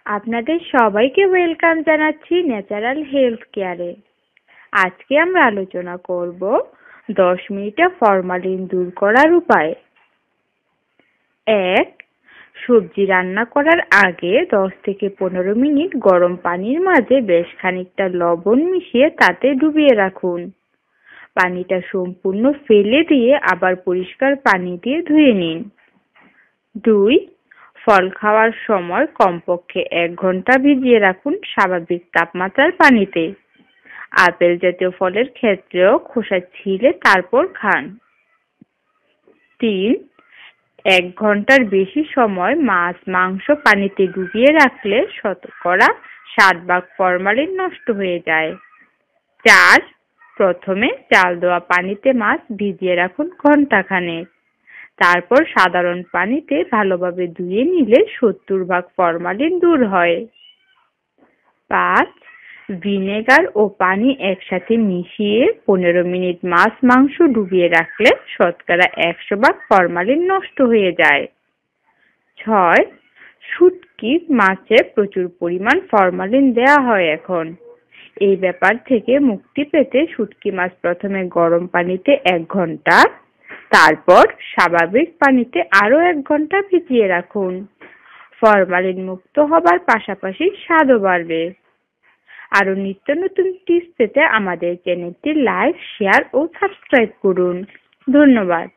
আপনাদের সবাইকে ওয়েলকাম জানাচ্ছি ন্যাচারাল হেলথ কেয়ারে। আজকে আমরা আলোচনা করব 10 মিনিটে ফরমালিন দূর করার উপায়। 1. সবজি রান্না করার আগে 10 থেকে 15 মিনিট গরম পানির মাঝে বেশ খানিকটা লবণ মিশিয়ে তাতে ডুবিয়ে রাখুন। পানিটা সম্পূর্ণ ফেলে দিয়ে আবার পরিষ্কার পানি দিয়ে ধুয়ে নিন। 2. ফল খাওয়ার সময় কমপক্ষে 1 ঘন্টা ভিজিয়ে রাখুন স্বাভাবিক তাপমাত্রার পানিতে। আপেল জাতীয় ফলের ক্ষেত্রেও খোসা ছিলে তারপর খান। 3. 1 ঘন্টার বেশি সময় মাছ মাংস পানিতে ডুবিয়ে রাখলে শতকরা 60% ফরমালিন নষ্ট হয়ে যায়। 4. প্রথমে চাল দেওয়া পানিতে মাছ ভিজিয়ে রাখুন ঘন্টাখানেক। তারপর সাধারণ পানিতে ভালোভাবে ধুয়ে নিলে 70% ফরমালিন দূর হয়। 5. ভিনেগার ও পানি একসাথে মিশিয়ে 15 মিনিট মাছ মাংস ডুবিয়ে রাখলে শতকরা 100% ফরমালিন নষ্ট হয়ে যায়। 6. শুটকি মাছে প্রচুর পরিমাণ ফরমালিন দেওয়া হয় এখন। এই ব্যাপার থেকে মুক্তি পেতে শুটকি মাছ প্রথমে গরম পানিতে 1 ঘন্টা, তারপর স্বাভাবিক পানিতে আরো 1 ঘন্টা ভিজিয়ে রাখুন। ফরমালিন মুক্ত হবার পাশাপাশি স্বাদও বাড়বে। আরো নিত্য নতুন টিপস পেতে আমাদের চ্যানেলটি লাইক, শেয়ার ও সাবস্ক্রাইব করুন। ধন্যবাদ।